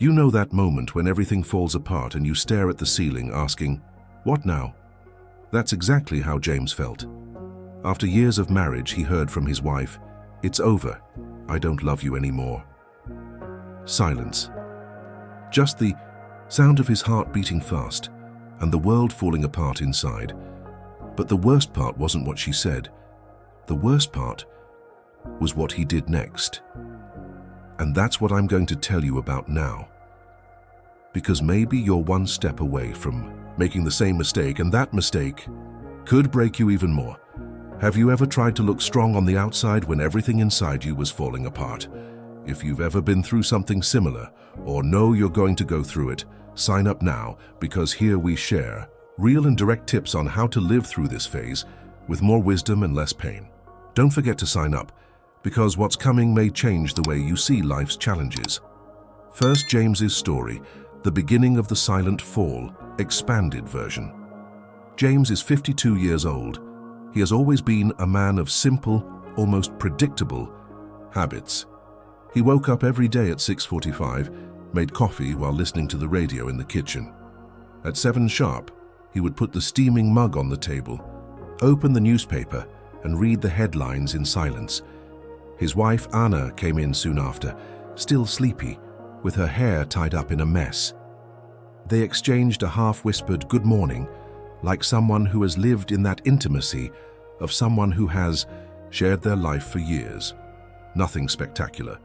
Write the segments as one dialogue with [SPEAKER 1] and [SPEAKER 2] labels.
[SPEAKER 1] You know that moment when everything falls apart and you stare at the ceiling asking, "What now?" That's exactly how James felt. After years of marriage, he heard from his wife, "It's over. I don't love you anymore." Silence. Just the sound of his heart beating fast and the world falling apart inside. But the worst part wasn't what she said. The worst part was what he did next. And that's what I'm going to tell you about now. Because maybe you're one step away from making the same mistake, and that mistake could break you even more. Have you ever tried to look strong on the outside when everything inside you was falling apart? If you've ever been through something similar, or know you're going to go through it, sign up now, because here we share real and direct tips on how to live through this phase with more wisdom and less pain. Don't forget to sign up, because what's coming may change the way you see life's challenges. First, James's story, the beginning of the silent fall, expanded version. James is 52 years old. He has always been a man of simple, almost predictable habits. He woke up every day at 6:45, made coffee while listening to the radio in the kitchen. At 7 sharp, he would put the steaming mug on the table, open the newspaper, and read the headlines in silence. His wife, Anna, came in soon after, still sleepy, with her hair tied up in a mess. They exchanged a half-whispered good morning, like someone who has lived in that intimacy of someone who has shared their life for years. Nothing spectacular,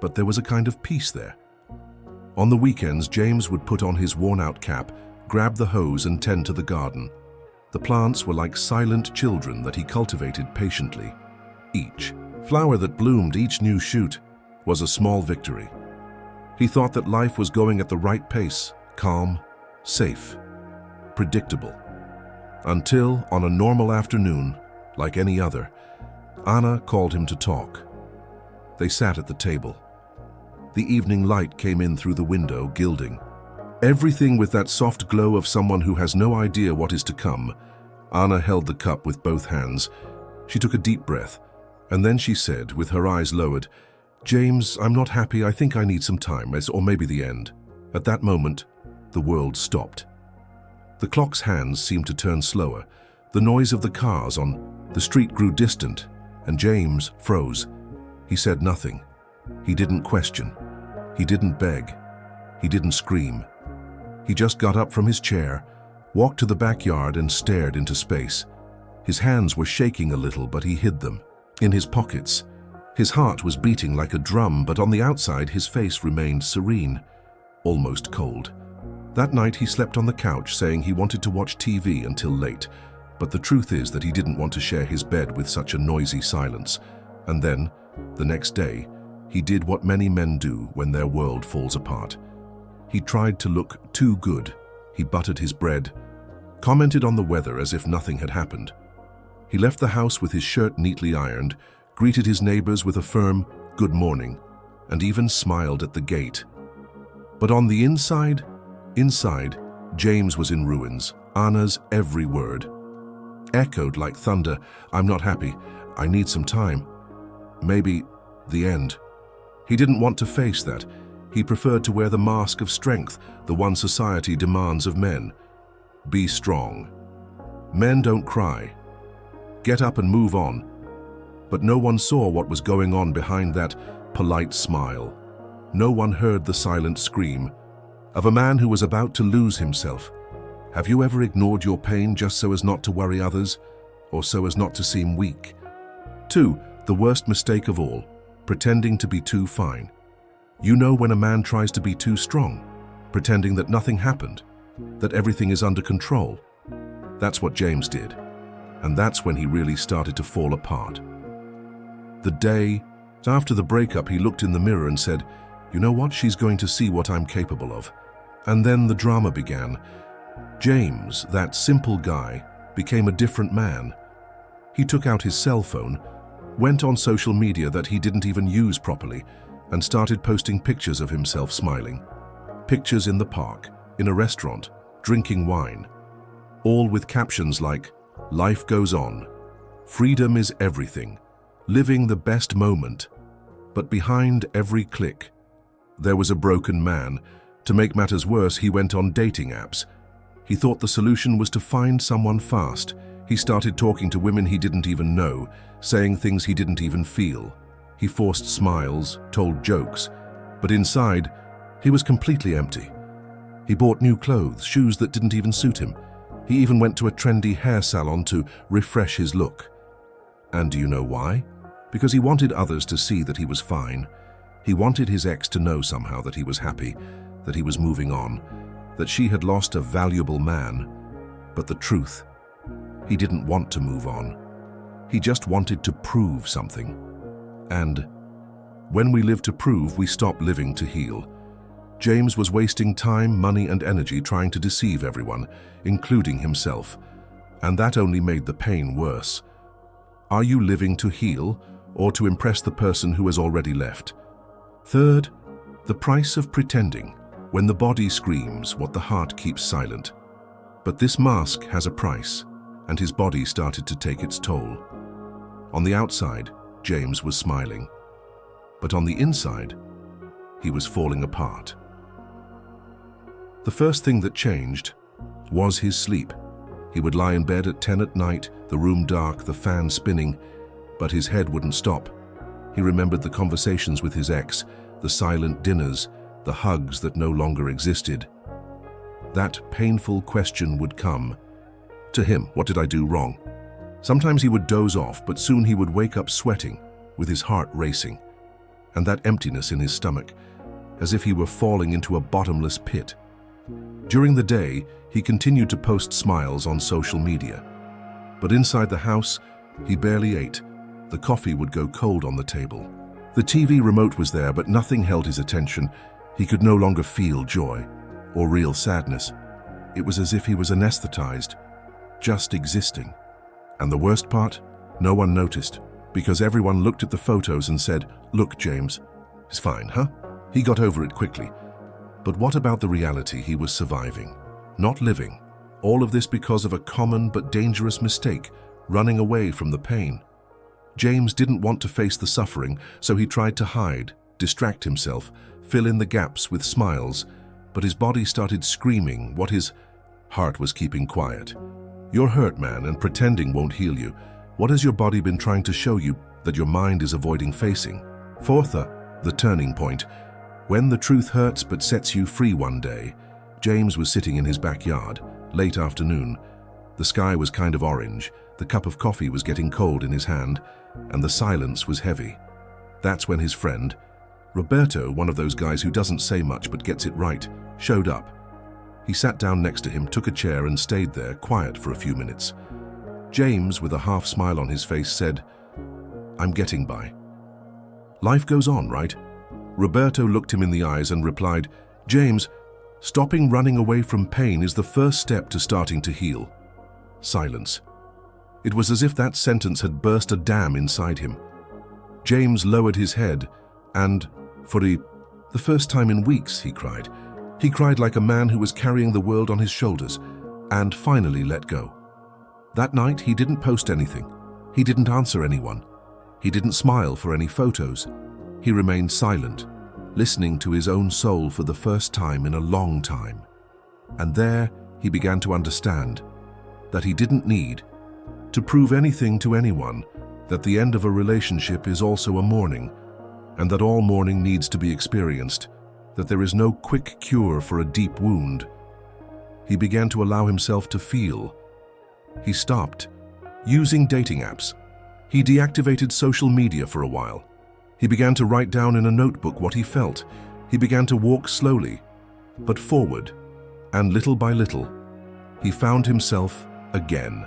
[SPEAKER 1] but there was a kind of peace there. On the weekends, James would put on his worn-out cap, grab the hose and tend to the garden. The plants were like silent children that he cultivated patiently. Each flower that bloomed, each new shoot, was a small victory. He thought that life was going at the right pace, calm, safe, predictable. Until, on a normal afternoon, like any other, Anna called him to talk. They sat at the table. The evening light came in through the window, gilding everything with that soft glow of someone who has no idea what is to come. Anna held the cup with both hands. She took a deep breath, and then she said, with her eyes lowered, "James, I'm not happy. I think I need some time, or maybe the end." At that moment, the world stopped. The clock's hands seemed to turn slower. The noise of the cars on the street grew distant, and James froze. He said nothing. He didn't question. He didn't beg. He didn't scream. He just got up from his chair, walked to the backyard and stared into space. His hands were shaking a little, but he hid them in his pockets. His heart was beating like a drum, but on the outside his face remained serene, almost cold. That night he slept on the couch, saying he wanted to watch TV until late, but the truth is that he didn't want to share his bed with such a noisy silence. And then, the next day, he did what many men do when their world falls apart. He tried to look too good. He buttered his bread, commented on the weather as if nothing had happened. He left the house with his shirt neatly ironed, greeted his neighbors with a firm "good morning," and even smiled at the gate. But on the inside, James was in ruins. Anna's every word echoed like thunder. "I'm not happy. I need some time. Maybe the end." He didn't want to face that. He preferred to wear the mask of strength, the one society demands of men. Be strong. Men don't cry. Get up and move on. But no one saw what was going on behind that polite smile. No one heard the silent scream of a man who was about to lose himself. Have you ever ignored your pain just so as not to worry others, or so as not to seem weak? 2. The worst mistake of all, pretending to be too fine. You know when a man tries to be too strong, pretending that nothing happened, that everything is under control. That's what James did, and that's when he really started to fall apart. The day after the breakup, he looked in the mirror and said, "You know what? She's going to see what I'm capable of." And then the drama began. James, that simple guy, became a different man. He took out his cell phone, went on social media that he didn't even use properly, and started posting pictures of himself smiling. Pictures in the park, in a restaurant, drinking wine. All with captions like, "Life goes on. Freedom is everything. Living the best moment." But behind every click, There was a broken man. To make matters worse, he went on dating apps. He thought the solution was to find someone fast. He started talking to women he didn't even know, saying things he didn't even feel. He forced smiles, told jokes, but inside, he was completely empty. He bought new clothes, shoes that didn't even suit him. He even went to a trendy hair salon to refresh his look. And do you know why? Because he wanted others to see that he was fine. He wanted his ex to know somehow that he was happy, that he was moving on, that she had lost a valuable man. But the truth, he didn't want to move on. He just wanted to prove something. And when we live to prove, we stop living to heal. James was wasting time, money, and energy trying to deceive everyone, including himself. And that only made the pain worse. Are you living to heal or to impress the person who has already left? Third, the price of pretending. When the body screams, what the heart keeps silent. But this mask has a price, and his body started to take its toll. On the outside, James was smiling. But on the inside, he was falling apart. The first thing that changed was his sleep. He would lie in bed at 10 at night, the room dark, the fan spinning, but his head wouldn't stop. He remembered the conversations with his ex, the silent dinners, the hugs that no longer existed. That painful question would come. To him, what did I do wrong? Sometimes he would doze off, but soon he would wake up sweating, with his heart racing, and that emptiness in his stomach, as if he were falling into a bottomless pit. During the day, he continued to post smiles on social media. But inside the house, he barely ate. The coffee would go cold on the table. The TV remote was there, but nothing held his attention. He could no longer feel joy or real sadness. It was as if he was anesthetized, just existing. And the worst part? No one noticed, because everyone looked at the photos and said, "Look, James, it's fine, huh?" He got over it quickly. But what about the reality? He was surviving, not living. All of this because of a common but dangerous mistake, running away from the pain. James didn't want to face the suffering, so he tried to hide, distract himself, fill in the gaps with smiles, but his body started screaming what his heart was keeping quiet. You're hurt, man, and pretending won't heal you. What has your body been trying to show you that your mind is avoiding facing? Fourth, the turning point. When the truth hurts but sets you free one day, James was sitting in his backyard, late afternoon. The sky was kind of orange, the cup of coffee was getting cold in his hand, and the silence was heavy. That's when his friend, Roberto, one of those guys who doesn't say much but gets it right, showed up. He sat down next to him, took a chair and stayed there, quiet for a few minutes. James, with a half smile on his face, said, "I'm getting by. Life goes on, right?" Roberto looked him in the eyes and replied, "James, stopping running away from pain is the first step to starting to heal." Silence. It was as if that sentence had burst a dam inside him. James lowered his head and, for the first time in weeks, he cried. He cried like a man who was carrying the world on his shoulders, and finally let go. That night, he didn't post anything. He didn't answer anyone. He didn't smile for any photos. He remained silent, listening to his own soul for the first time in a long time. And there, he began to understand that he didn't need to prove anything to anyone, that the end of a relationship is also a mourning, and that all mourning needs to be experienced, that there is no quick cure for a deep wound. He began to allow himself to feel. He stopped using dating apps. He deactivated social media for a while. He began to write down in a notebook what he felt. He began to walk slowly, but forward, and little by little, he found himself again.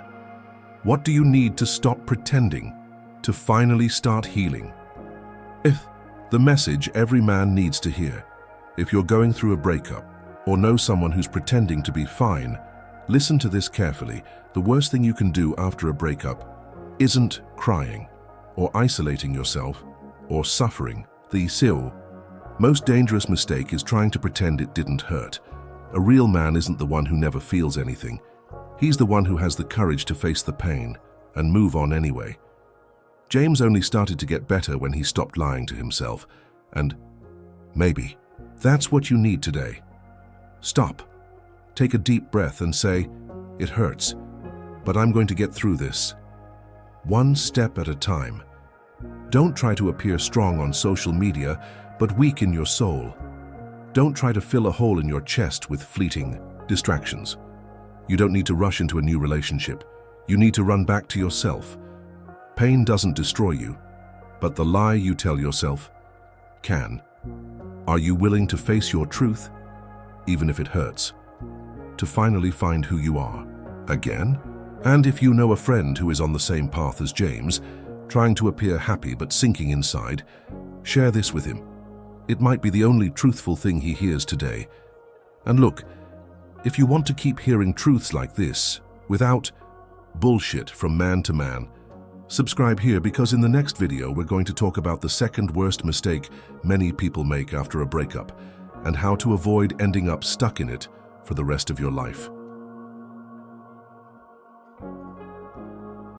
[SPEAKER 1] What do you need to stop pretending, to finally start healing? If the message every man needs to hear, if you're going through a breakup or know someone who's pretending to be fine, listen to this carefully. The worst thing you can do after a breakup isn't crying or isolating yourself or suffering. The most dangerous mistake is trying to pretend it didn't hurt. A real man isn't the one who never feels anything. He's the one who has the courage to face the pain and move on anyway. James only started to get better when he stopped lying to himself, and maybe That's what you need today. Stop. Take a deep breath and say, "It hurts, but I'm going to get through this." One step at a time. Don't try to appear strong on social media, but weak in your soul. Don't try to fill a hole in your chest with fleeting distractions. You don't need to rush into a new relationship. You need to run back to yourself. Pain doesn't destroy you, but the lie you tell yourself can. Are you willing to face your truth, even if it hurts, to finally find who you are again? And if you know a friend who is on the same path as James, trying to appear happy but sinking inside, share this with him. It might be the only truthful thing he hears today. And look, if you want to keep hearing truths like this, without bullshit from man to man, subscribe here, because in the next video we're going to talk about the second worst mistake many people make after a breakup and how to avoid ending up stuck in it for the rest of your life.